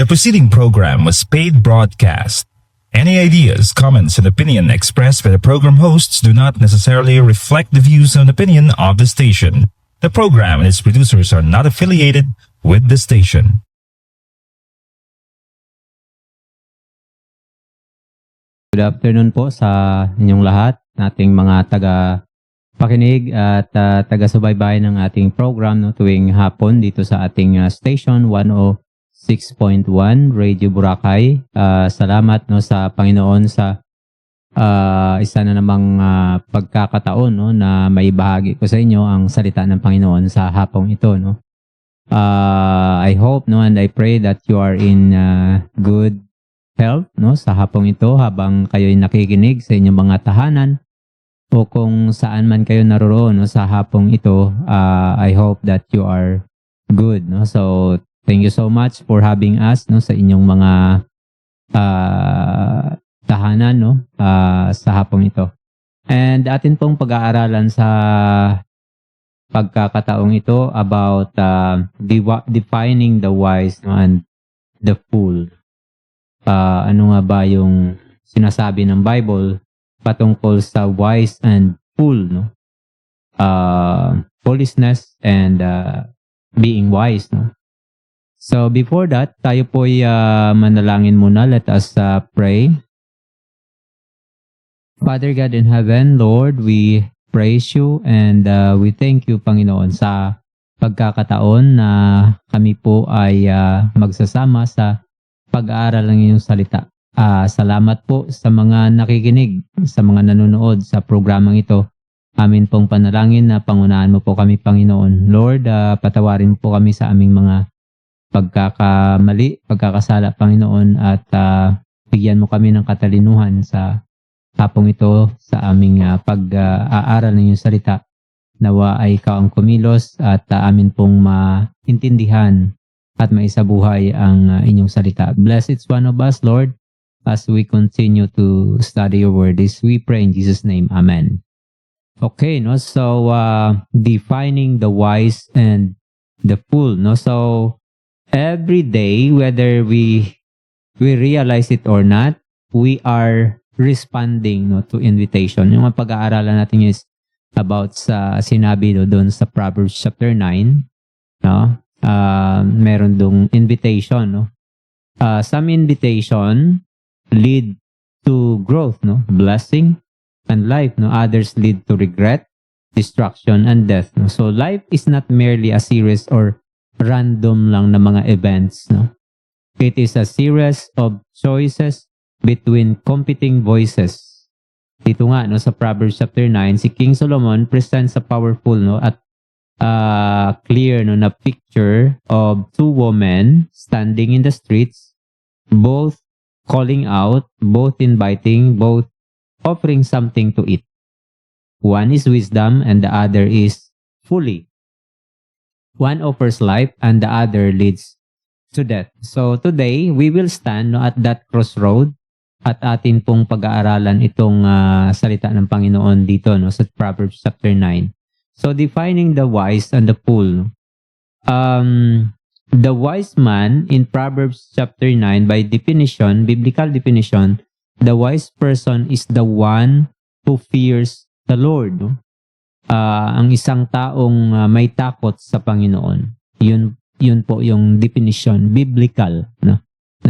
The preceding program was paid broadcast. Any ideas, comments, and opinion expressed by the program hosts do not necessarily reflect the views and opinion of the station. The program and its producers are not affiliated with the station. Good afternoon po sa inyong lahat, nating mga taga-pakinig at taga-subaybay ng ating program tuwing hapon dito sa ating station 106.1 Radio Boracay. Salamat sa Panginoon sa isa na namang pagkakataon na may bahagi ko sa inyo ang salita ng Panginoon sa hapong ito. I hope and I pray that you are in good health sa hapong ito habang kayo'y nakikinig sa inyong mga tahanan o kung saan man kayo naroroon sa hapong ito. I hope that you are good. So thank you so much for having us sa inyong mga tahanan sa hapong ito. And atin pong pag-aaralan sa pagkakataong ito about defining the wise and the fool. Ano nga ba yung sinasabi ng Bible patungkol sa wise and fool, foolishness and being wise, So before that, tayo po'y manalangin muna. Let us pray. Father God in heaven, Lord, we praise you and we thank you, Panginoon, sa pagkakataon na kami po ay magsasama sa pag-aaral ng iyong salita. Salamat po sa mga nakikinig, sa mga nanonood sa programang ito. Amin pong panalangin na pangunahan mo po kami, Panginoon. Lord, patawarin po kami sa aming mga pagkakamali, pagkakasala, Panginoon, at bigyan mo kami ng katalinuhan sa hapong ito sa aming pag-aaral ng iyong salita. Nawa ay ikaw ang kumilos at amin pong maintindihan at maisabuhay ang inyong salita. Bless each one of us, Lord, as we continue to study your word. This we pray in Jesus' name. Amen. Okay, so defining the wise and the fool. So every day, whether we realize it or not, we are responding to invitation. Yung pag-aaralan natin is about sa sinabi doon sa Proverbs chapter 9, meron dong invitation, some invitation lead to growth, blessing and life, others lead to regret, destruction and death, so life is not merely a series or random lang na mga events, it is a series of choices between competing voices. Dito nga sa Proverbs chapter 9, si King Solomon presents a powerful at clear na picture of two women standing in the streets, both calling out, both inviting, both offering something to eat. One is wisdom and the other is folly. One offers life and the other leads to death. So today, we will stand at that crossroad at atin pong pag-aaralan itong salita ng Panginoon dito sa Proverbs chapter 9. So defining the wise and the fool. The wise man in Proverbs chapter 9, by definition, biblical definition, the wise person is the one who fears the Lord. Ang isang taong may takot sa Panginoon. Yun po yung definition, biblical na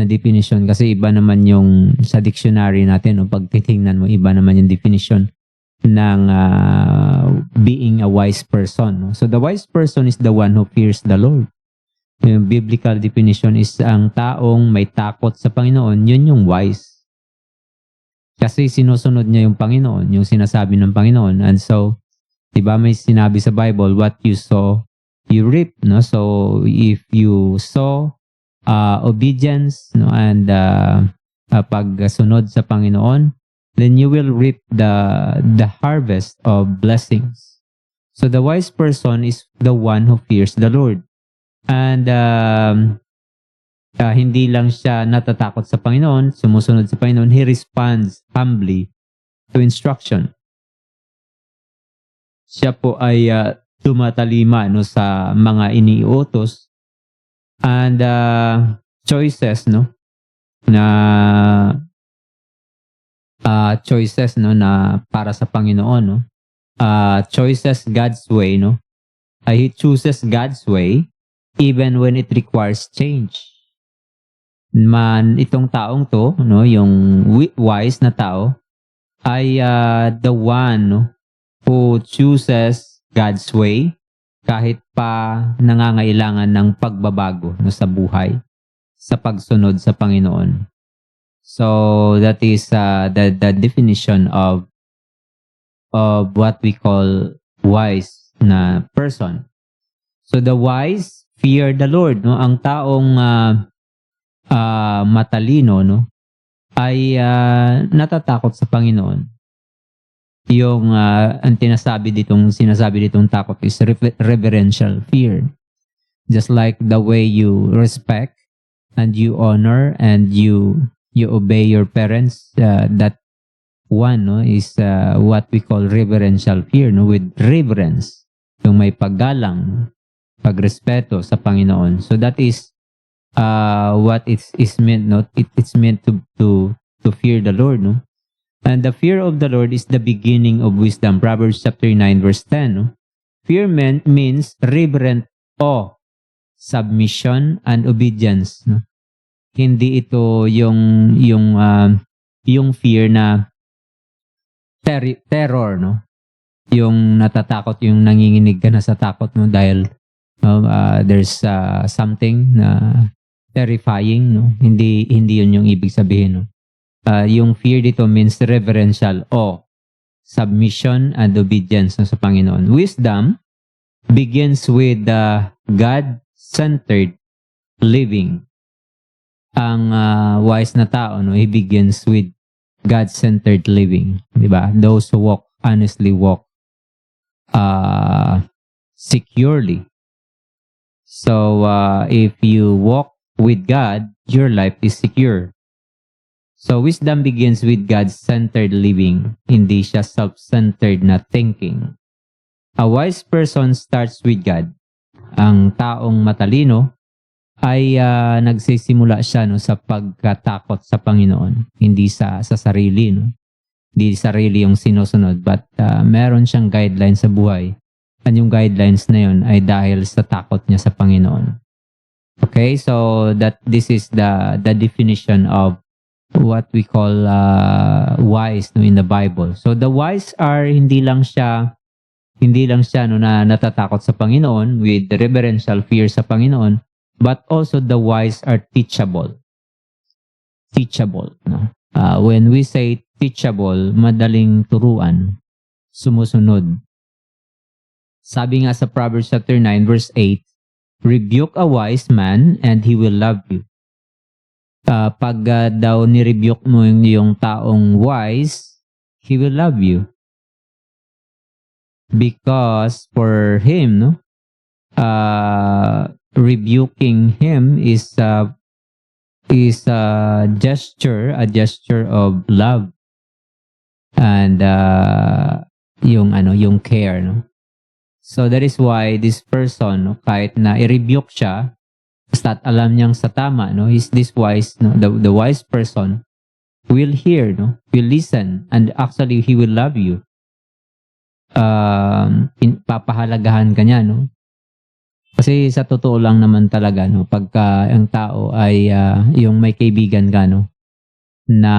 definition. Kasi iba naman yung sa dictionary natin, pag titingnan mo, iba naman yung definition ng being a wise person. So the wise person is the one who fears the Lord. Yung biblical definition is ang taong may takot sa Panginoon, yun yung wise. Kasi sinusunod niya yung Panginoon, yung sinasabi ng Panginoon. And so, diba may sinabi sa Bible, what you sow, you reap. So if you sow obedience and pagsunod sa Panginoon, then you will reap the harvest of blessings. So the wise person is the one who fears the Lord. And hindi lang siya natatakot sa Panginoon, sumusunod sa Panginoon, he responds humbly to instruction. Siya po ay tumatalima sa mga iniutos. And choices, no, na choices, no, na para sa Panginoon, no. Choices God's way, no. He chooses God's way even when it requires change. Itong taong to, no, yung wise na tao ay the one, no, who chooses God's way kahit pa nangangailangan ng pagbabago, no, sa buhay, sa pagsunod sa Panginoon. So that is the definition of what we call wise na person. So the wise fear the Lord, no. Ang taong matalino, no, ay natatakot sa Panginoon. Yung ang sinasabi ditong takot is reverential fear. Just like the way you respect and you honor and you obey your parents, that one, no, is what we call reverential fear, no, with reverence, yung may paggalang, pagrespeto sa Panginoon. So that is what is meant, no. It's meant to fear the Lord, no. And the fear of the Lord is the beginning of wisdom. Proverbs chapter 9 verse 10, no. Fear means reverent awe, submission and obedience, no. Hindi ito yung fear na terror, no. Yung natatakot, yung nanginginig ka na sa takot, no, dahil there's something na terrifying, no. Hindi yun yung ibig sabihin, no. Yung fear dito means reverential awe, submission and obedience, no, sa Panginoon. Wisdom begins with God-centered living. Ang wise na tao, no, he begins with God-centered living, di ba? Those who walk honestly walk securely. So if you walk with God, your life is secure. So wisdom begins with God-centered living, hindi siya self-centered na thinking. A wise person starts with God. Ang taong matalino ay nagsisimula siya, no, sa pagkatakot sa Panginoon, hindi sa sarili, no. Hindi sarili yung sinusunod, but meron siyang guidelines sa buhay. At yung guidelines na yun ay dahil sa takot niya sa Panginoon. Okay, so this is the definition of what we call wise, no, in the Bible. So the wise are hindi lang siya no, na natatakot sa Panginoon with reverential fear sa Panginoon, but also the wise are teachable. Teachable, no? When we say teachable, madaling turuan, sumusunod. Sabi nga sa Proverbs chapter 9 verse 8, rebuke a wise man and he will love you. Pag daw ni-rebuke mo yung taong wise, he will love you. Because for him, no, rebuking him is a gesture of love and yung care, no. So that is why this person, no, kahit na i-rebuke siya, basta't alam niyang sa tama, no, is this wise, no, the wise person will hear, no, will listen, and actually he will love you. Papahalagahan ka niya, no. Kasi sa totoo lang naman talaga, no, pagka ang tao ay yung may kaibigan ka, no, na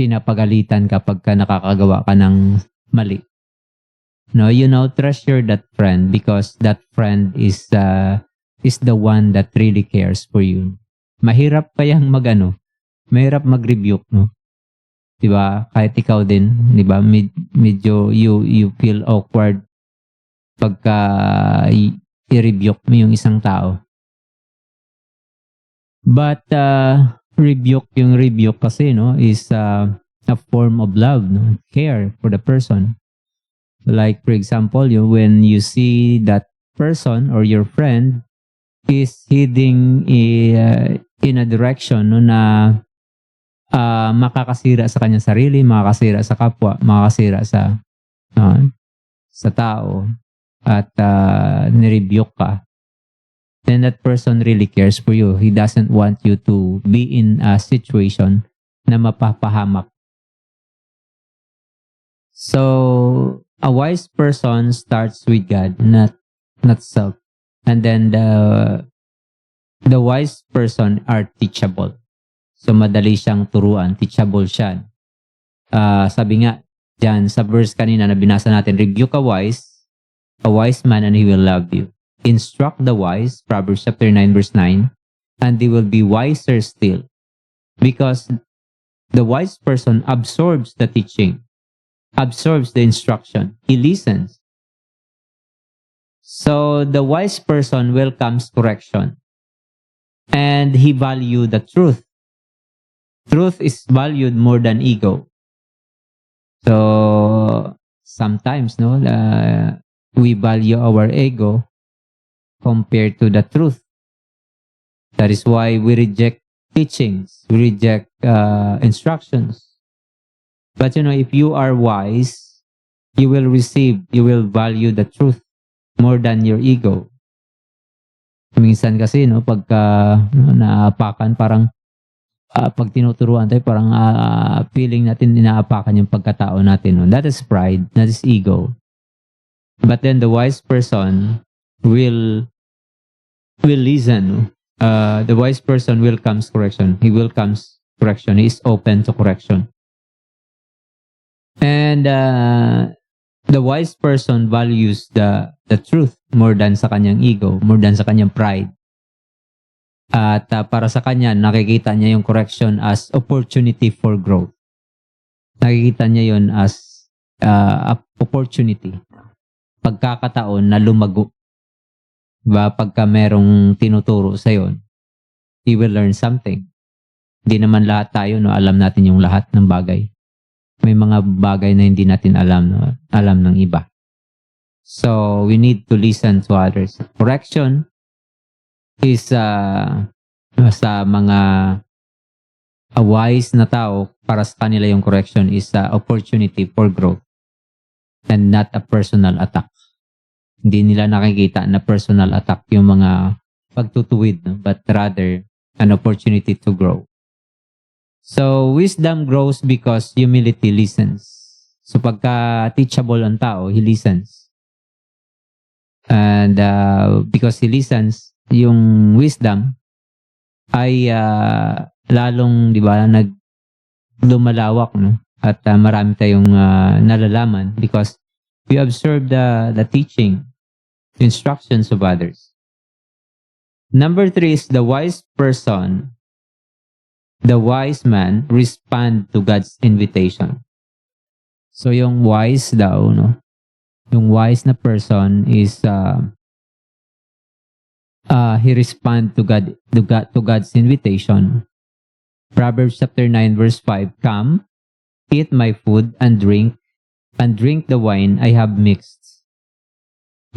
pinapagalitan ka pagka nakakagawa ka ng mali. No, treasure that friend because that friend is the one that really cares for you. Mahirap kayang mahirap mag-rebuke, no. 'Di ba? Kahit ikaw din, 'di ba? Medyo you feel awkward pagka i-rebuke mo yung isang tao. But yung rebuke kasi, no, is a form of love, no, care for the person. Like for example, when you see that person or your friend is heading in a direction, no, na makakasira sa kanyang sarili, makakasira sa kapwa, makakasira sa tao, at nirebuke ka, then that person really cares for you. He doesn't want you to be in a situation na mapapahamak. So, a wise person starts with God, not self. And then the wise person are teachable. So, madali siyang turuan. Teachable siya. Sabi nga, dyan sa verse kanina na binasa natin, rebuke a wise man and he will love you. Instruct the wise, Proverbs chapter 9 verse 9, and they will be wiser still. Because the wise person absorbs the teaching, absorbs the instruction. He listens. So the wise person welcomes correction. And he values the truth. Truth is valued more than ego. So sometimes, we value our ego compared to the truth. That is why we reject teachings, we reject instructions. But if you are wise, you will value the truth more than your ego. Minsan kasi, pagka naapakan, parang pag tinuturuan tayo, parang feeling natin inaapakan yung pagkatao natin. That is pride, that is ego. But then the wise person will listen. The wise person welcomes correction. He welcomes correction. He is open to correction. And the wise person values the truth more than sa kanyang ego, more than sa kanyang pride. At para sa kanya, nakikita niya yung correction as opportunity for growth. Nakikita niya yon as opportunity. Pagkakataon na lumago. Diba? Pagka merong tinuturo sa yon, he will learn something. Hindi naman lahat tayo, alam natin yung lahat ng bagay. May mga bagay na hindi natin alam, alam ng iba. So, we need to listen to others. Correction is sa mga wise na tao, para sa kanila yung correction is opportunity for growth and not a personal attack. Hindi nila nakikita na personal attack yung mga pagtutuwid, but rather an opportunity to grow. So, wisdom grows because humility listens. So, pagka teachable ang tao, he listens. And because he listens, yung wisdom ay lalong, lumalawak, at marami tayong nalalaman because we observe the teaching, the instructions of others. Number 3 is the wise person, the wise man respond to God's invitation. So yung wise daw, yung wise na person is he respond to God's invitation. Proverbs chapter 9 verse 5, come, eat my food and drink the wine I have mixed.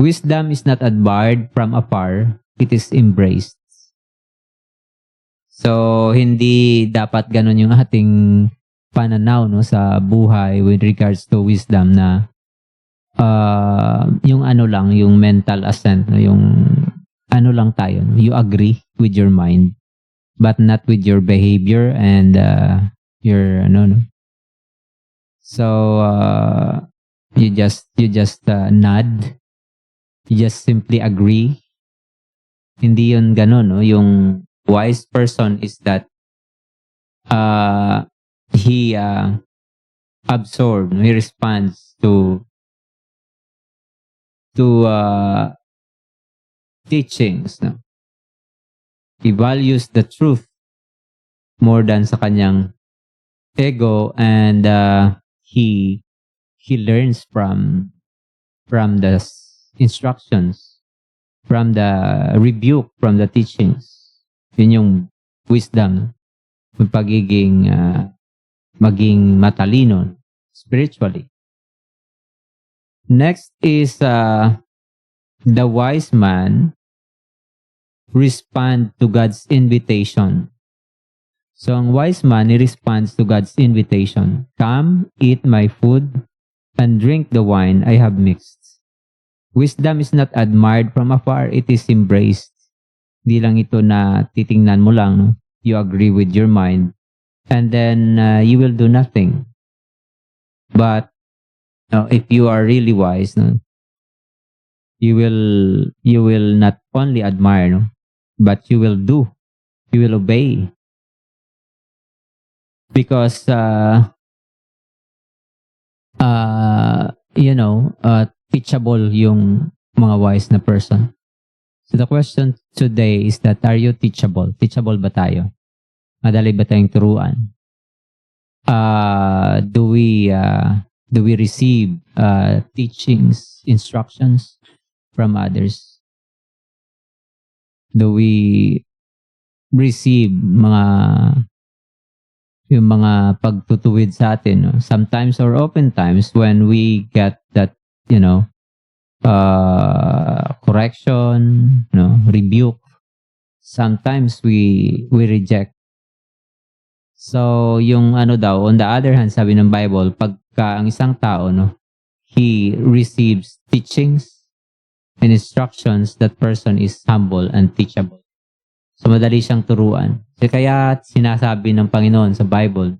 Wisdom is not admired from afar, it is embraced. So, hindi dapat ganun yung ating pananaw sa buhay with regards to wisdom na yung yung mental assent, yung lang tayo, you agree with your mind but not with your behavior and your so you just nod, you just simply agree. Hindi yun ganun, yung wise person is that he absorbs, he responds to teachings. He values the truth more than sa kanyang ego, and he learns from the instructions, from the rebuke, from the teachings. Yun yung wisdom, yung pagiging maging matalino spiritually. Next is the wise man respond to God's invitation. So ang wise man, he responds to God's invitation. Come, eat my food, and drink the wine I have mixed. Wisdom is not admired from afar, it is embraced. Di lang ito na titingnan mo lang, no? You agree with your mind and then you will do nothing. But if you are really wise, no, you will not only admire, no, but you will do. You will obey. Because teachable yung mga wise na person. So the question today is that, are you teachable? Teachable ba tayo? Madali ba tayong turuan? Do we receive teachings, instructions from others? Do we receive yung mga pagtutuwid sa atin, no? Sometimes or oftentimes when we get that, correction, no, rebuke, sometimes we reject. So yung daw, on the other hand, sabi ng Bible, pagka ang isang tao, no, he receives teachings and instructions, that person is humble and teachable. So madali siyang turuan. Kaya sinasabi ng Panginoon sa Bible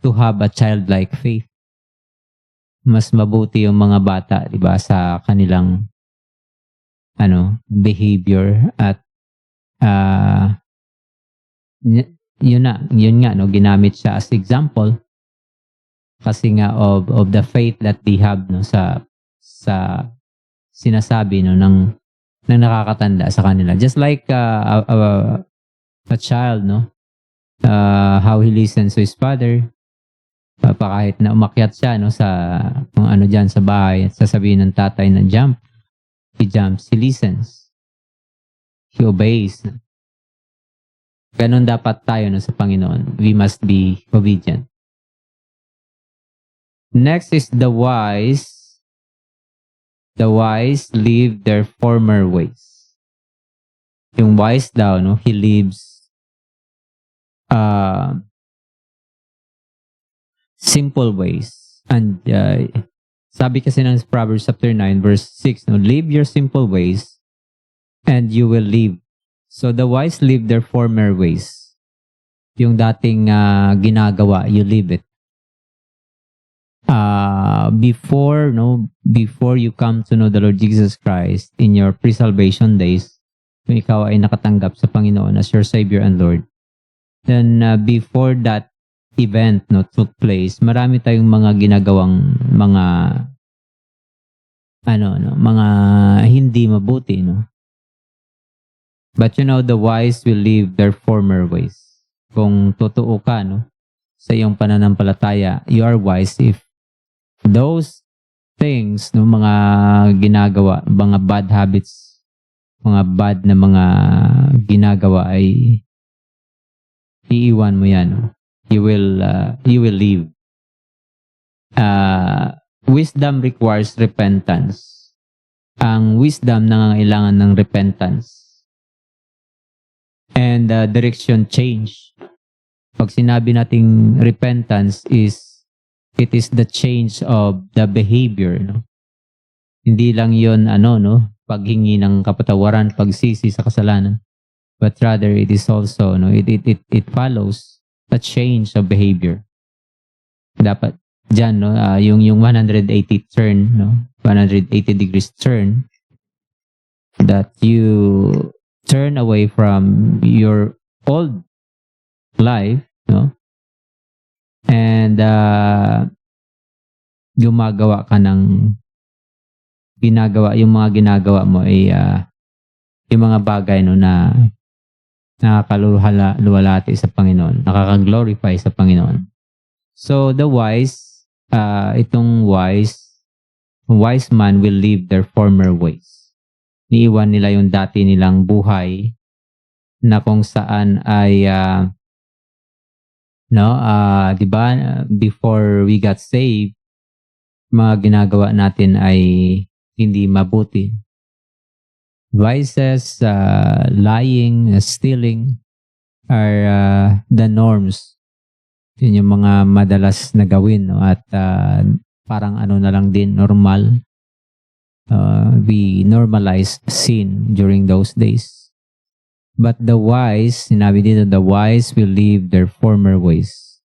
to have a childlike faith. Mas mabuti yung mga bata, di ba, sa kanilang behavior at yun nga, no, ginamit siya as example kasi nga of the faith that they have, no, sa sinasabi, no, ng nakakatanda sa kanila. Just like a child, no, how he listens to his father. Kahit na umakyat siya, no, sa kung dyan sa bahay at sasabihin ng tatay na jump, he jumps, he listens, he obeys. Ganon dapat tayo, no, sa Panginoon. We must be obedient. Next is the wise. The wise leave their former ways. Yung wise daw, no, he leaves simple ways. And sabi kasi ng Proverbs chapter 9 verse 6, no, leave your simple ways and you will live. So the wise leave their former ways. Yung dating ginagawa, you leave it. Before you come to know the Lord Jesus Christ in your pre-salvation days, kung ikaw ay nakatanggap sa Panginoon as your Savior and Lord, then before that event, no, took place, marami tayong mga ginagawang mga hindi mabuti, no. But the wise will leave their former ways. Kung totoo ka, no, sa iyong pananampalataya, you are wise if those things, no, mga ginagawa, mga bad habits, mga bad na mga ginagawa ay iiwan mo yan, no. You will leave. Wisdom requires repentance. Ang wisdom nangangailangan ng repentance and direction change. Pag sinabi nating repentance it is the change of the behavior, no? Hindi lang yon paghingi ng kapatawaran, pagsisi sa kasalanan, but rather it is also, no, it follows a change of behavior. Dapat diyan, no, yung 180 turn, no, 180 degrees turn, that you turn away from your old life, no, and gumagawa ka ng yung mga ginagawa mo ay yung mga bagay, no, na nakakaluwalhati sa Panginoon, nakaka-glorify sa Panginoon. So the wise, itong wise man will leave their former ways. Niiwan nila yung dati nilang buhay na kung saan ay di ba, before we got saved, mga ginagawa natin ay hindi mabuti. Vices, lying, stealing are the norms. Yun yung mga madalas na gawin, no? At parang na lang din, normal. We normalize sin during those days. But the wise, sinabi dito, the wise will leave their former ways.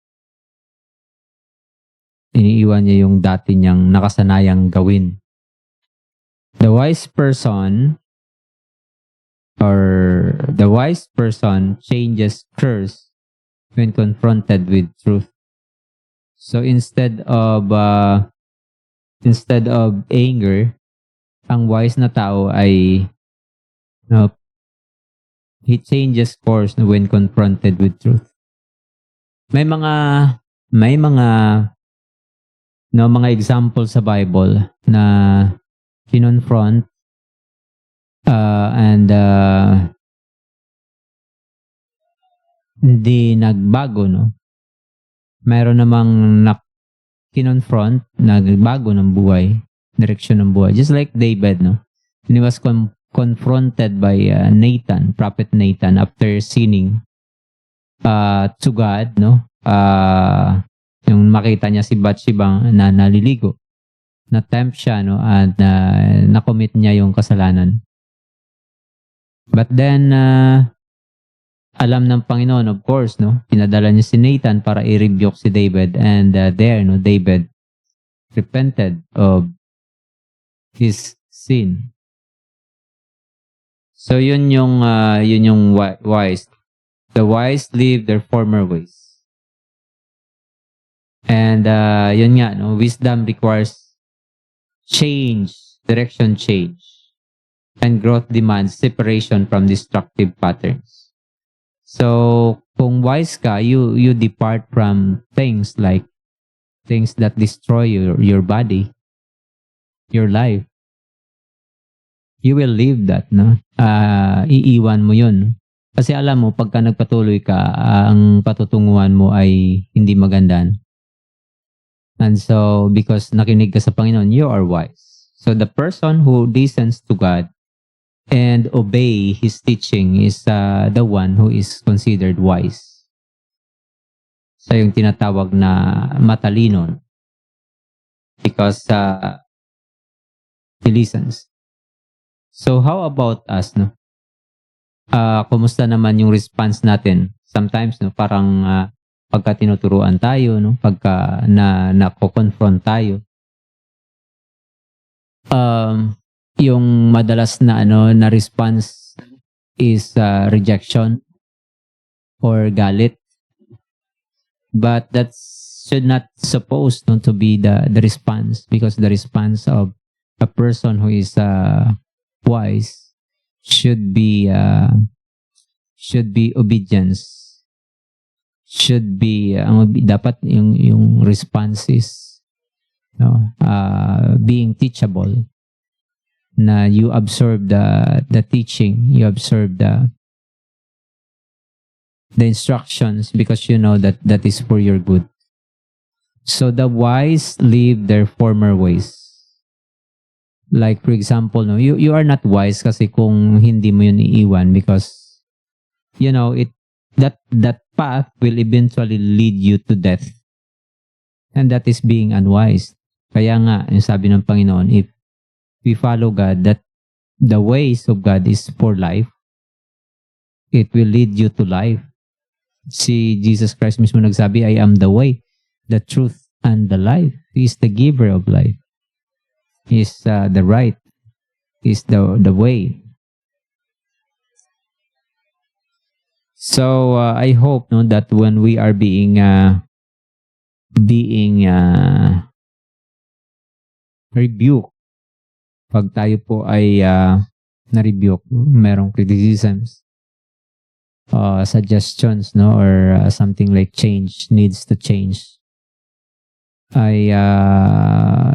Iniiwan niya yung dati niyang nakasanayang gawin. The wise person changes course when confronted with truth. So instead of anger, ang wise na tao ay he changes course when confronted with truth. May mga mga example sa Bible na kinonfront and hindi nagbago, no? Mayroon namang kinonfront, nagbago ng buhay, direksyon ng buhay. Just like David, no? He was confronted by Prophet Nathan, after sinning to God, no? Yung makita niya si Bathsheba na naliligo, na-tempt siya, no? At na-commit niya yung kasalanan. But then, alam ng Panginoon, of course, no? Pinadala niya si Nathan para i-rebuke si David, and David repented of his sin. So yun yung wise. The wise leave their former ways. And yun nga, no? Wisdom requires change, direction change. And growth demands separation from destructive patterns. So, kung wise ka, you depart from things that destroy your body, your life. You will leave that, no? Iiwan mo yun. Kasi alam mo, pagka nagpatuloy ka, ang patutunguhan mo ay hindi maganda. And so, because nakinig ka sa Panginoon, you are wise. So, the person who listens to God and obey His teaching is the one who is considered wise. So, yung tinatawag na matalino. Because he listens. So, how about us, no? Kumusta naman yung response natin? Sometimes, no, parang pagka tinuturuan tayo, no, pagka nako-confront tayo, yung madalas na na response is rejection or galit. But that should not supposed to be the response, because the response of a person who is wise should be obedience. Should be dapat yung response is being teachable, na you observe the teaching, you observe the instructions, because you know that is for your good. So the wise leave their former ways. Like for example, no, you are not wise kasi kung hindi mo yun iiwan, because that path will eventually lead you to death. And that is being unwise. Kaya nga, yung sabi ng Panginoon, if we follow God, that the ways of God is for life, it will lead you to life. Si Jesus Christ mismo nagsabi, I am the way, the truth, and the life. He is the giver of life. He is the right. He is the way. So I hope that when we are being rebuked, pag tayo po ay na-rebuke, merong criticisms, suggestions, or something like change, needs to change, ay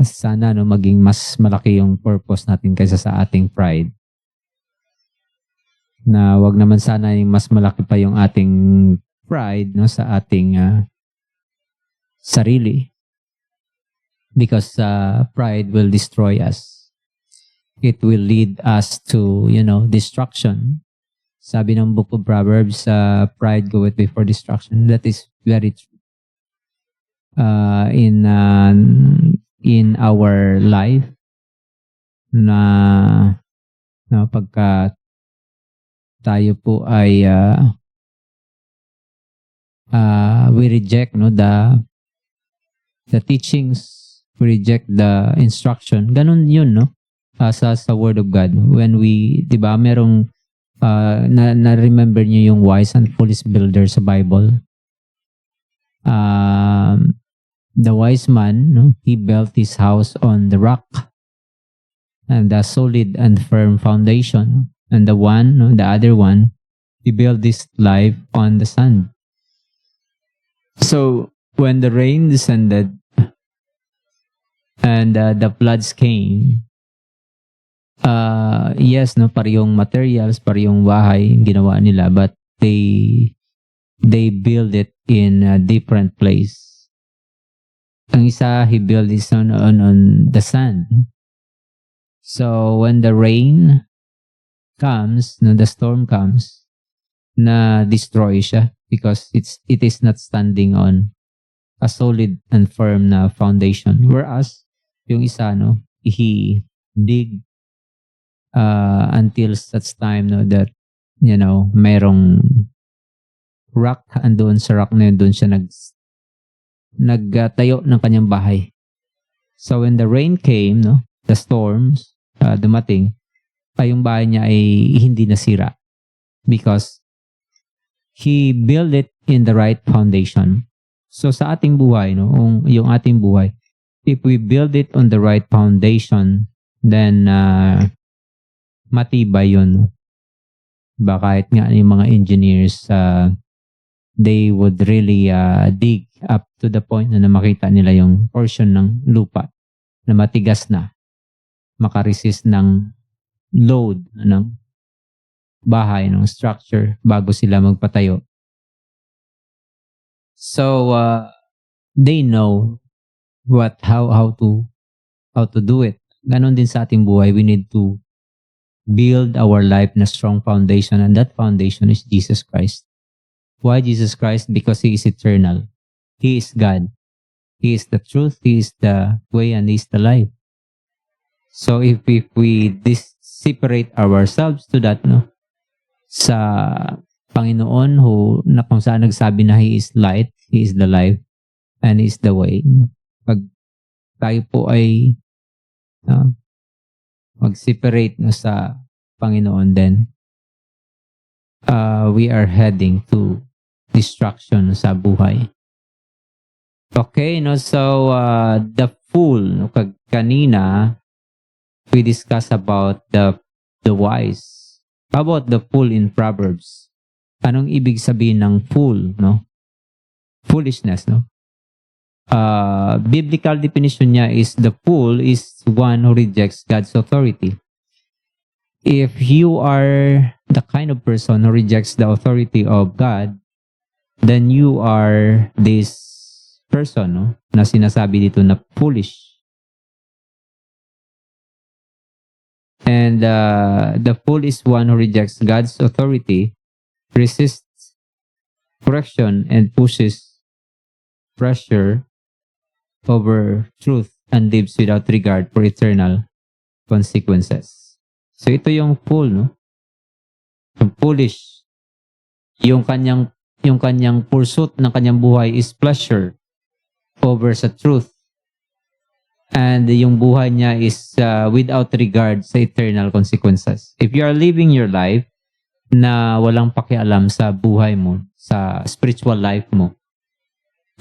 sana maging mas malaki yung purpose natin kaysa sa ating pride. Na wag naman sana yung mas malaki pa yung ating pride sa ating sarili, because pride will destroy us. It will lead us to destruction. Sabi ng book of Proverbs, pride goeth before destruction. That is very true. In our life, na pagka tayo po ay we reject the teachings, we reject the instruction. Ganun yun, no? Sa Word of God. When we, di ba, merong na-remember niyo yung wise and foolish builder sa Bible. The wise man, no, he built his house on the rock and the solid and firm foundation. And the other one, he built his life on the sand. So when the rain descended and the floods came, yes, no, parehong materials, parehong bahay ginawa nila, but they build it in a different place. Ang isa, he built this on the sand. So when the rain comes, the storm comes, na destroy siya because it is not standing on a solid and firm na foundation. Whereas yung isa, he dig until such time that merong rock andun sa rock na yun, doon siya nagtayo ng kanyang bahay. So when the rain came, the storms dumating, yung bahay niya ay hindi nasira because he built it in the right foundation. So sa ating buhay, yung ating buhay, if we build it on the right foundation, then matibay yun. Ba kahit nga yung mga engineers, they would really dig up to the point na makita nila yung portion ng lupa na matigas na, makaresist ng load ng bahay, ng structure bago sila magpatayo. So they know how to do it. Ganon din sa ating buhay, we need to build our life na strong foundation, and that foundation is Jesus Christ. Why Jesus Christ? Because He is eternal. He is God. He is the truth. He is the way, and He is the life. So if we separate ourselves to that, sa Panginoon na kung saan nagsabi na He is light, He is the life, and He is the way. Pag tayo po ay mag-separate sa Panginoon, then we are heading to destruction sa buhay. Okay, so the fool, kanina we discussed about the wise. How about the fool in Proverbs? Anong ibig sabihin ng fool, Foolishness, biblical definition niya is the fool is one who rejects God's authority. If you are the kind of person who rejects the authority of God, then you are this person, na sinasabi dito na foolish. And the fool is one who rejects God's authority, resists correction, and pushes pressure over truth, and lives without regard for eternal consequences. So ito yung fool, yung foolish. Yung kanyang pursuit ng kanyang buhay is pleasure over sa truth. And yung buhay niya is without regard sa eternal consequences. If you are living your life na walang pakialam sa buhay mo, sa spiritual life mo,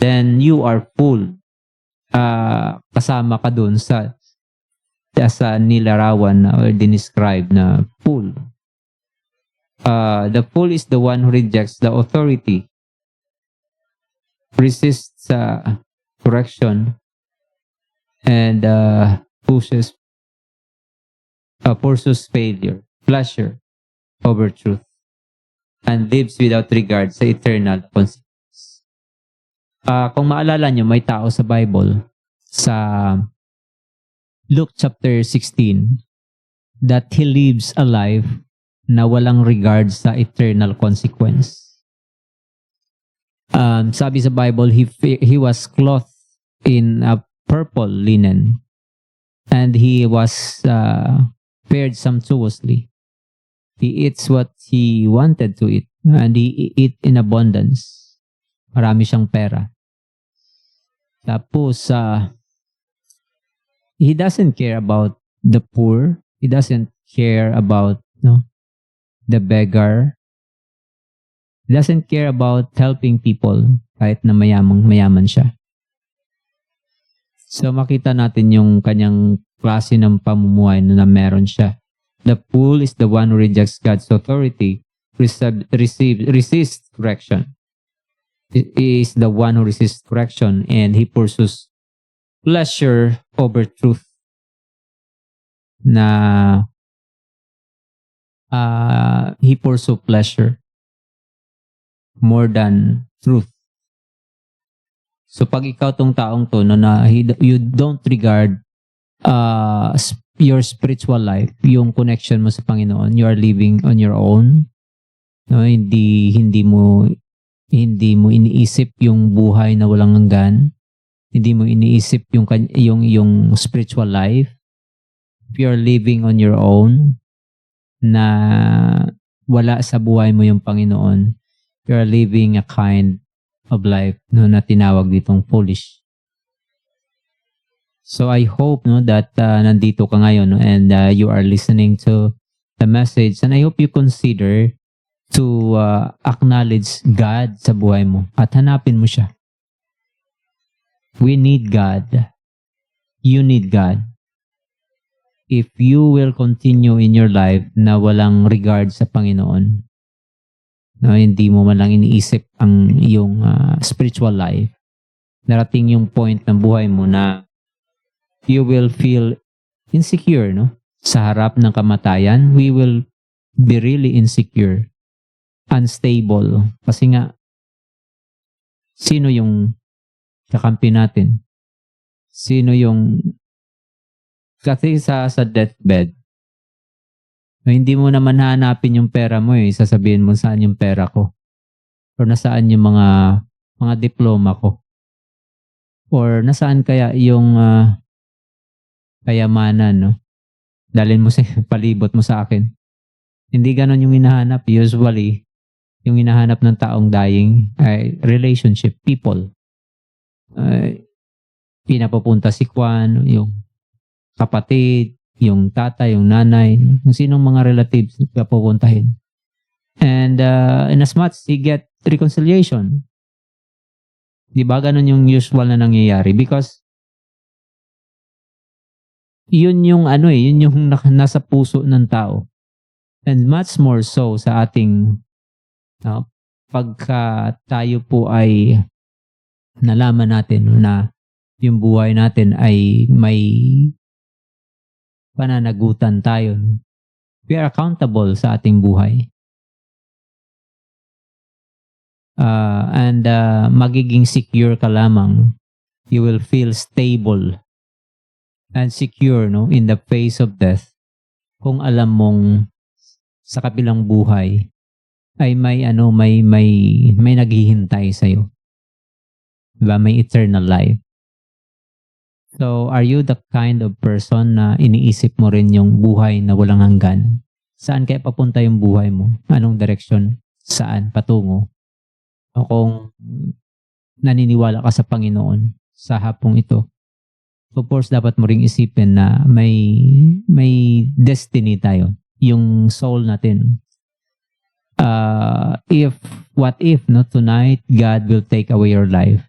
then you are fool. Kasama ka dun sa nilarawan or dinescribe na fool. The fool is the one who rejects the authority, resists correction, and pursues failure, pleasure over truth, and lives without regard sa eternal consequences. Kung maalala nyo, may tao sa Bible, sa Luke chapter 16, that he lives a life na walang regard sa eternal consequence. Sabi sa Bible, he was clothed in a purple linen, and he was fared sumptuously. He eats what he wanted to eat. And he eat in abundance. Marami siyang pera. Tapos, he doesn't care about the poor. He doesn't care about the beggar. He doesn't care about helping people kahit na mayaman siya. So makita natin yung kanyang klase ng pamumuhay na meron siya. The fool is the one who rejects God's authority, resists correction. He is the one who resists correction and he pursues pleasure over truth. Na he pursues pleasure more than truth. So pag ikaw tong taong to na you don't regard your spiritual life, yung connection mo sa Panginoon, you are living on your own. No, hindi mo iniisip yung buhay na walang hanggan. Hindi mo iniisip yung spiritual life. If you are living on your own na wala sa buhay mo yung Panginoon, you are living a kind of life na tinawag ditong foolish. So I hope that nandito ka ngayon and you are listening to the message, and I hope you consider to acknowledge God sa buhay mo at hanapin mo siya. We need God. You need God. If you will continue in your life na walang regard sa Panginoon, hindi mo man lang iniisip ang iyong spiritual life, darating yung point ng buhay mo na you will feel insecure, sa harap ng kamatayan. We will be really insecure, unstable. Kasi nga, sino yung kakampi natin? Sino yung... Kasi sa deathbed, hindi mo naman hanapin yung pera mo sasabihin mo saan yung pera ko. Or nasaan yung mga diploma ko. Or nasaan kaya yung kayamanan, dalhin mo palibot mo sa akin. Hindi ganon yung hinahanap. Usually, yung hinahanap ng taong dying ay relationship, people. Pinapupunta si Kwan, yung kapatid, yung tatay, yung nanay, kung sinong mga relatives na pupuntahin. And in as much he get reconciliation. Di ba ganon yung usual na nangyayari? Because yun yung yun yung nasa puso ng tao. And much more so sa ating pagka tayo po ay nalaman natin na yung buhay natin ay may pananagutan tayo. We are accountable sa ating buhay. And magiging secure ka lamang. You will feel stable and secure in the face of death kung alam mong sa kabilang buhay ay may naghihintay sa iyo. Diba? May eternal life. So, are you the kind of person na iniisip mo rin yung buhay na walang hanggan? Saan kaya papunta yung buhay mo? Anong direksyon? Saan patungo? O kung naniniwala ka sa Panginoon sa hapong ito, of course, dapat mo ring isipin na may destiny tayo. Yung soul natin. What if tonight God will take away your life?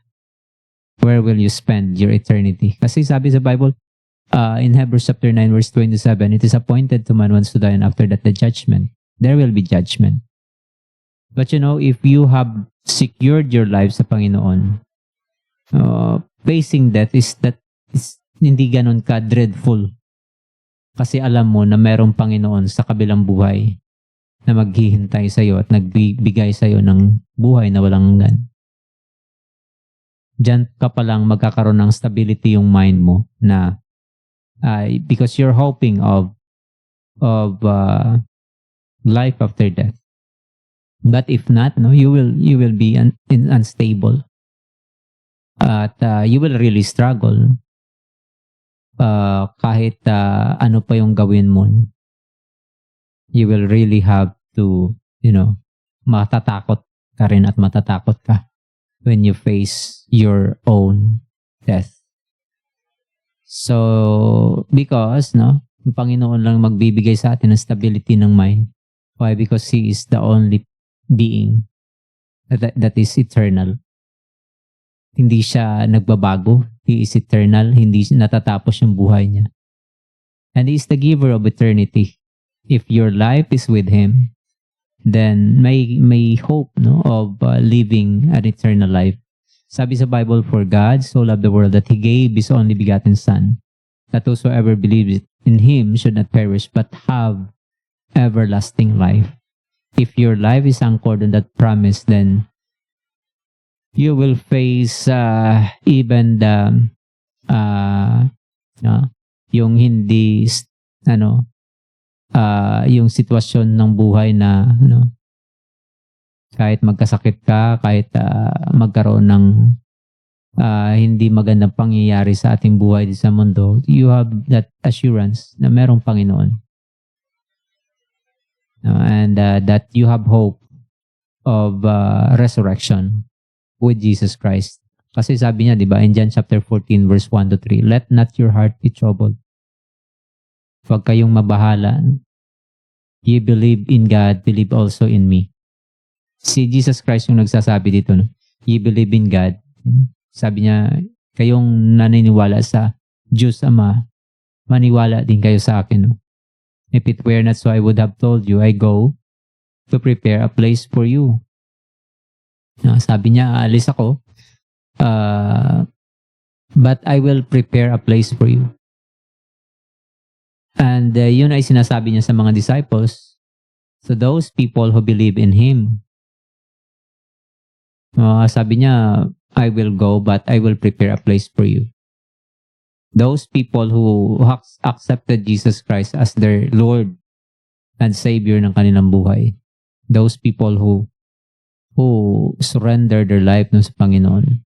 Where will you spend your eternity? Kasi sabi sa Bible, in Hebrews chapter 9 verse 27, it is appointed to man once to die, and after that the judgment. There will be judgment. But if you have secured your life sa Panginoon, facing death is hindi ganon ka dreadful. Kasi alam mo na merong Panginoon sa kabilang buhay na maghihintay sa iyo at nagbibigay sa iyo ng buhay na walang hanggan. Diyan ka palang magkakaroon ng stability yung mind mo na because you're hoping of life after death. But if not, you will be unstable. At you will really struggle. Kahit ano pa yung gawin mo. you will really have to, matatakot ka rin at matatakot ka when you face your own death. So, because, yung Panginoon lang magbibigay sa atin ng stability ng mind. Why? Because He is the only being that is eternal. Hindi siya nagbabago. He is eternal. Hindi natatapos yung buhay niya. And He is the giver of eternity. If your life is with Him, then may hope of living an eternal life. Sabi sa Bible, for God so loved the world that He gave His only begotten Son, that whosoever believes in Him should not perish but have everlasting life. If your life is anchored on that promise, then you will face even the yung hindi yung sitwasyon ng buhay na kahit magkasakit ka, kahit magkaroon ng hindi magandang pangyayari sa ating buhay sa mundo, you have that assurance na merong Panginoon. And that you have hope of resurrection with Jesus Christ. Kasi sabi niya, di ba, in John chapter 14 verse 1 to 3, let not your heart be troubled. Huwag kayong mabahala. You believe in God, believe also in me. Si Jesus Christ yung nagsasabi dito, you believe in God. Sabi niya, kayong naniniwala sa Diyos Ama, maniwala din kayo sa akin. If it were not so, I would have told you, I go to prepare a place for you. Sabi niya, aalis ako, but I will prepare a place for you. And yun ay sinasabi niya sa mga disciples, so those people who believe in Him. Sabi niya, I will go, but I will prepare a place for you. Those people who accepted Jesus Christ as their Lord and Savior ng kanilang buhay. Those people who surrender their life sa Panginoon.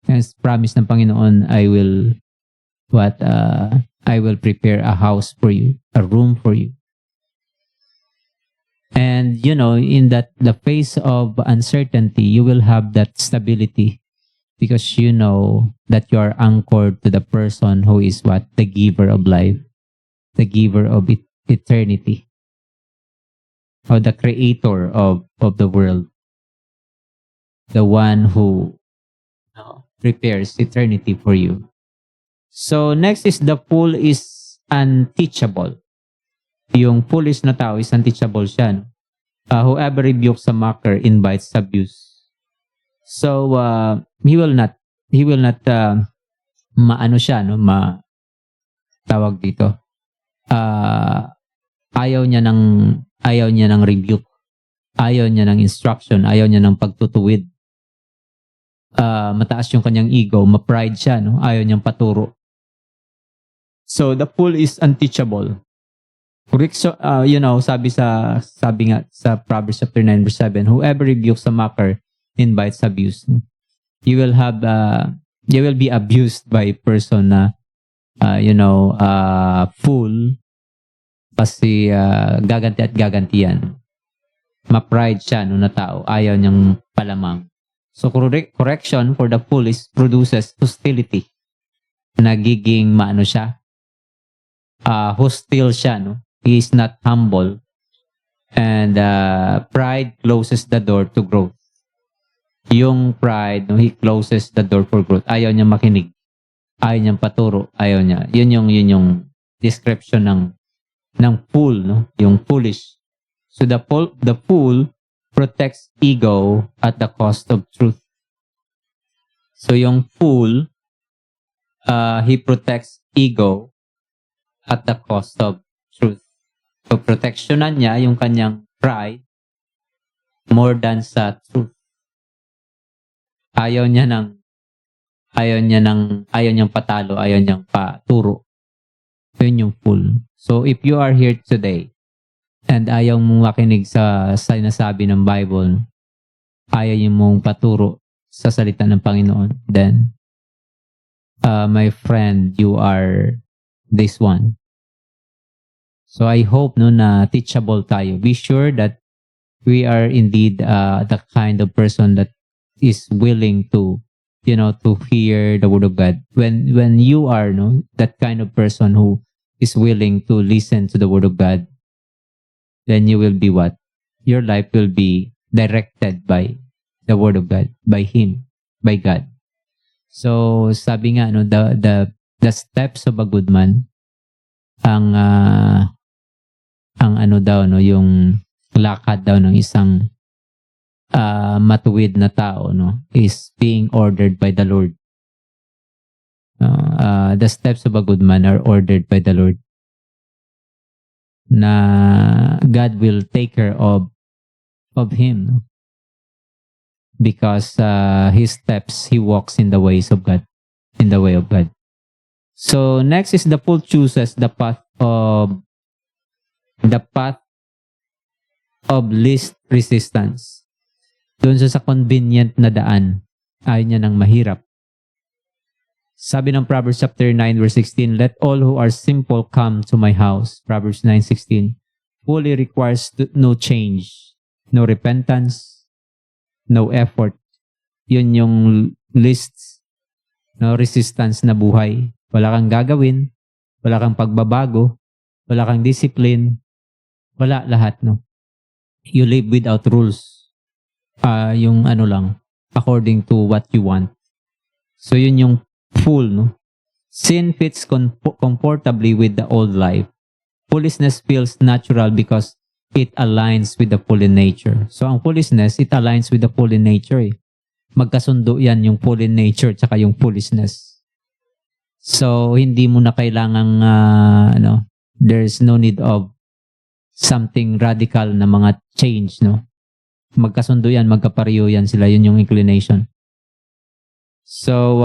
And promise ng Panginoon, I will prepare a house for you, a room for you. And in the face of uncertainty, you will have that stability because you know that you are anchored to the person who is the giver of life, the giver of eternity, or the creator of the world, the one who prepares eternity for you. So next is the fool is unteachable. Yung foolish na tao is unteachable siya. Whoever rebukes a mocker invites abuse. So he will not tawag dito. Ayaw niya ng rebuke. Ayaw niya ng instruction, ayaw niya ng pagtutuwid. Mataas yung kanyang ego, ma-pride siya, ayaw niyang paturo. So the fool is unteachable. Sabi nga sa Proverbs chapter 9 verse 7, whoever rebukes a mocker invites abuse. You will be abused by a person na fool kasi gaganti at gagantiyan. Ma-pride siya na tao, ayaw niyang palamang. So correction for the fool produces hostility. Nagiging hostile siya, He is not humble. And pride closes the door to growth. Yung pride, he closes the door for growth. Ayaw niya makinig. Ayaw niyang paturo. Ayaw niya. Yun yung description ng fool, Yung foolish. So the fool protects ego at the cost of truth. So yung fool, he protects ego at the cost of truth. So protectionan niya yung kanyang pride more than sa truth. Ayaw niyang patalo, ayaw niyang paturo. Yun yung fool. So if you are here today and ayaw mong makinig sa sinasabi ng Bible, ayaw mong paturo sa salita ng Panginoon, then my friend, you are this one. So I hope no na teachable tayo. Be sure that we are indeed the kind of person that is willing to to hear the word of God. When you are that kind of person who is willing to listen to the word of God, then you will be what? Your life will be directed by the word of God, by Him, by God. So sabi nga the steps of a good man, ang yung lakad daw ng isang matuwid na tao is being ordered by the Lord. The steps of a good man are ordered by the Lord. Na God will take care of him because his steps, he walks in the ways of God, in the way of God. So next is the fool chooses the path of least resistance. Doon sa convenient na daan, ayaw niya ng mahirap. Sabi ng Proverbs chapter 9 verse 16, let all who are simple come to my house. Proverbs 9:16. Fully requires no change, no repentance, no effort. Yun yung least resistance na buhay. Wala kang gagawin, wala kang pagbabago, wala kang discipline, wala lahat. You live without rules. Yung lang, according to what you want. So yun yung fool. Sin fits comfortably with the old life. Foolishness feels natural because it aligns with the fallen nature. So ang foolishness, it aligns with the fallen nature. Magkasundo yan yung fallen nature tsaka yung foolishness. So hindi mo na kailangang there's no need of something radical na mga change, magkasundo yan, magkapareho yan sila, yun yung inclination. So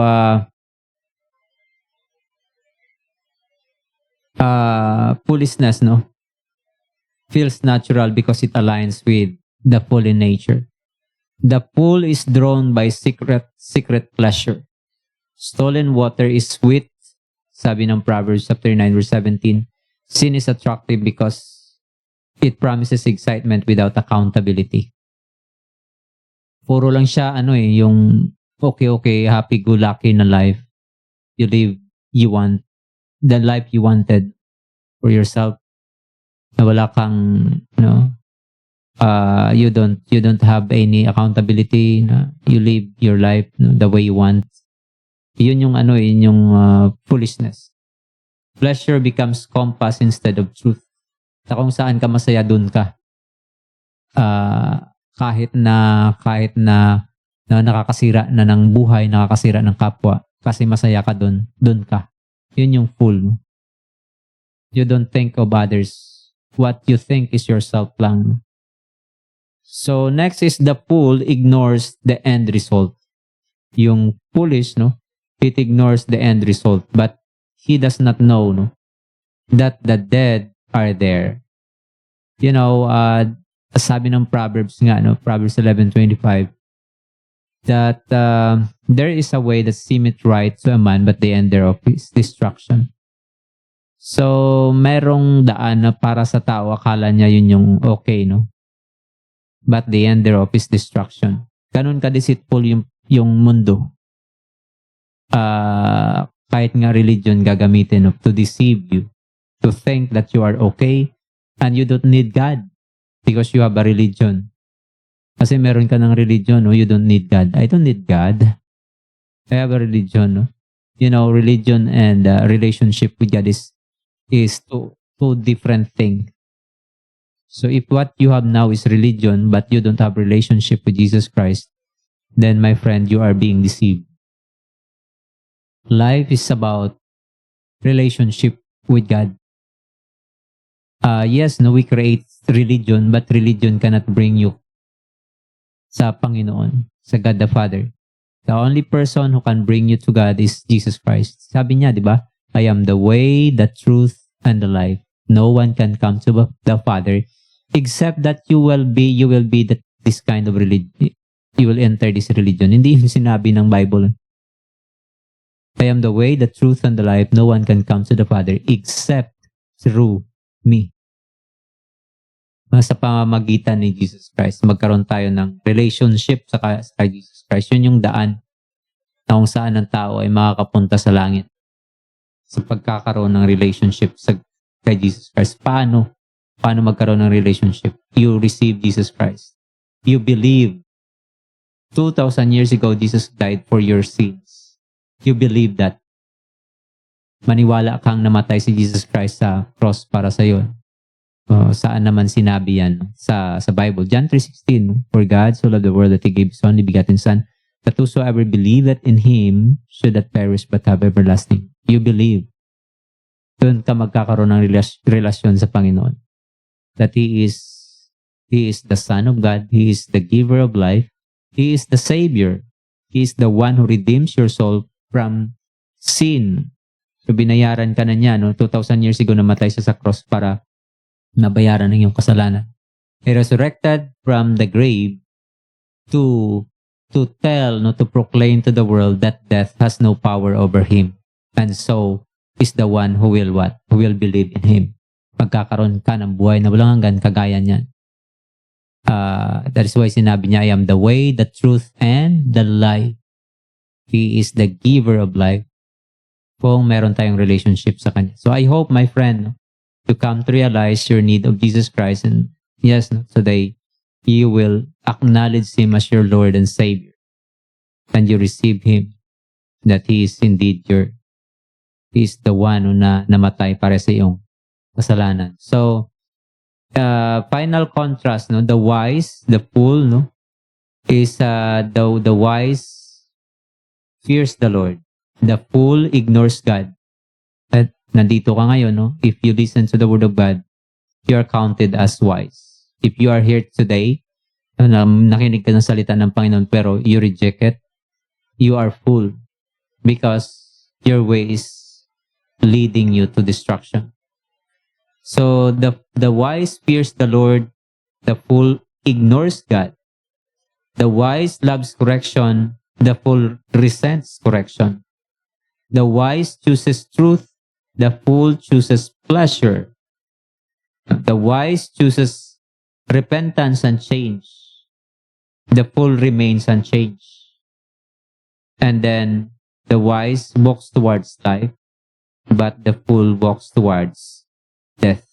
foolishness feels natural because it aligns with the fallen nature. The fool is drawn by secret pleasure. Stolen water is sweet, sabi ng Proverbs chapter 9 verse 17. Sin is attractive because it promises excitement without accountability. Puro lang siya yung okay, happy-go-lucky na life. You live, you want the life you wanted for yourself. Na wala kang you don't have any accountability, na you live your life the way you want. Yun yung foolishness. Pleasure becomes compass instead of truth. Sa kung saan ka masaya, dun ka. Kahit na nakakasira na ng buhay, nakakasira ng kapwa, kasi masaya ka dun ka. Yun yung fool. You don't think of others. What you think is yourself lang. So next is the fool ignores the end result. Yung foolish, it ignores the end result, but he does not know that the dead are there. Sabi ng Proverbs nga, Proverbs 11:25, that there is a way that seemeth right to a man, but the end thereof is destruction. So, merong daan na para sa tao, akala niya yun yung okay, but the end thereof is destruction. Ganun ka-deceitful yung mundo. Kahit nga religion gagamitin to deceive you, to think that you are okay, and you don't need God. Because you have a religion. Kasi meron ka ng religion, you don't need God. I don't need God. I have a religion. Religion and relationship with God is two different things. So if what you have now is religion, but you don't have relationship with Jesus Christ, then my friend, you are being deceived. Life is about relationship with God. Yes, we create religion, but religion cannot bring you sa Panginoon, sa God the Father. The only person who can bring you to God is Jesus Christ. Sabi niya, di ba? I am the way, the truth, and the life. No one can come to the Father except that you will be this kind of religion. You will enter this religion. Hindi yung sinabi ng Bible. I am the way, the truth, and the life. No one can come to the Father except through me. sa pamamagitan ni Jesus Christ, magkaroon tayo ng relationship sa kay Jesus Christ. Yun yung daan na kung saan ang tao ay makakapunta sa langit sa pagkakaroon ng relationship sa kay Jesus Christ. Paano magkaroon ng relationship? You receive Jesus Christ. You believe 2,000 years ago Jesus died for your sins. You believe that. Maniwala kang namatay si Jesus Christ sa cross para sa iyo. Saan naman sinabi yan sa Bible? John 3:16, for God so loved the world that He gave His only begotten Son, that whosoever believeth in Him should not perish but have everlasting. You believe. Doon ka magkakaroon ng relasyon sa Panginoon. That He is the Son of God. He is the giver of life. He is the Savior. He is the one who redeems your soul from sin. So binayaran ka na niya, no? 2,000 years ago namatay siya sa cross para nabayaran ng iyong kasalanan. He resurrected from the grave to tell, no, to proclaim to the world that death has no power over Him. And so is the one who will what? Who will believe in Him. Pagkakaroon ka ng buhay na walang hanggan, kagaya niyan. That is why sinabi niya, I am the way, the truth, and the life. He is the giver of life. Kung meron tayong relationship sa Kanya. So I hope, my friend, no, to come to realize your need of Jesus Christ, and yes, no, today you will acknowledge Him as your Lord and Savior, and you receive Him, that He is indeed He is the one who namatay para sa iyong kasalanan. So final contrast, no, the wise, the fool, no, is the wise fears the Lord, the fool ignores God. At nandito ka ngayon, no? If you listen to the word of God, you are counted as wise. If you are here today, nakinig ka ng salita ng Panginoon pero you reject it, you are fool because your way is leading you to destruction. So the wise fears the Lord, the fool ignores God. The wise loves correction, the fool resents correction. The wise chooses truth, the fool chooses pleasure. The wise chooses repentance and change. The fool remains unchanged. And then the wise walks towards life, but the fool walks towards death.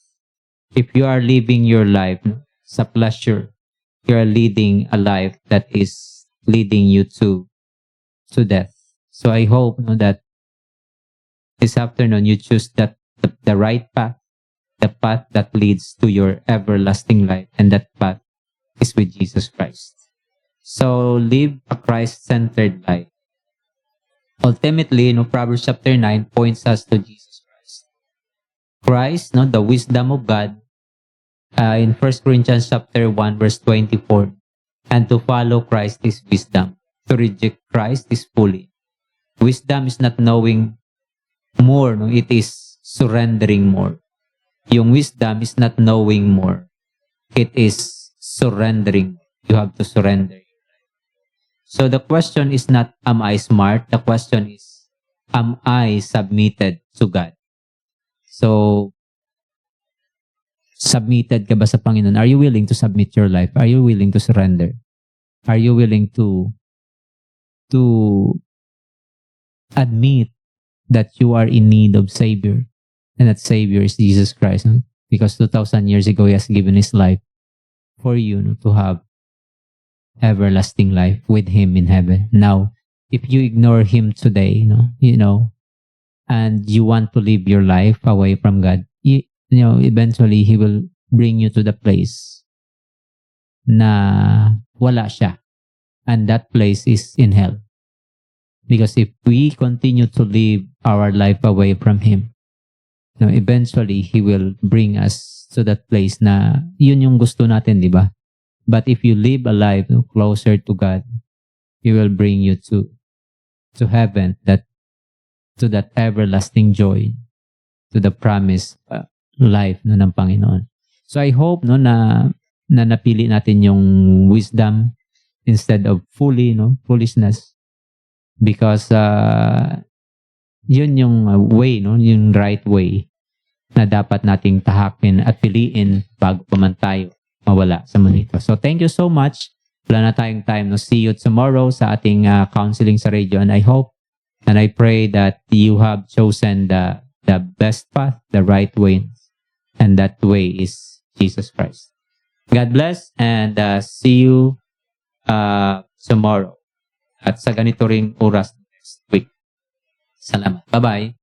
If you are living your life sa pleasure, you are leading a life that is leading you to death. So I hope, no, that this afternoon you choose the right path, the path that leads to your everlasting life, and that path is with Jesus Christ. So live a Christ-centered life. Ultimately, no, Proverbs chapter 9 points us to Jesus Christ. Christ, no, the wisdom of God, in 1 Corinthians chapter 1 verse 24, and to follow Christ is wisdom. To reject Christ is folly. Wisdom is not knowing more, no, it is surrendering more. Yung wisdom is not knowing more, it is surrendering. You have to surrender. So the question is not, am I smart? The question is, am I submitted to God? So, submitted ka ba sa Panginoon? Are you willing to submit your life? Are you willing to surrender? Are you willing to admit that you are in need of Savior, and that Savior is Jesus Christ, no? Because 2,000 years ago He has given His life for you, no, to have everlasting life with Him in heaven. Now, if you ignore Him today, and you want to live your life away from God, eventually He will bring you to the place na wala siya, and that place is in hell. Because if we continue to live our life away from Him, eventually He will bring us to that place na yun yung gusto natin, di ba? But if you live a life closer to God, He will bring you to heaven, to that everlasting joy, to the promised life ng Panginoon. So I hope na napili natin yung wisdom instead of foolishness. Because yun yung way, yung right way na dapat nating tahakin at piliin bago pa man tayo mawala sa mundo ito. So thank you so much. Wala na tayong time. No? See you tomorrow sa ating counseling sa radio. And I hope and I pray that you have chosen the best path, the right way. And that way is Jesus Christ. God bless and see you tomorrow. At sa ganito ring oras next week. Salamat. Bye-bye.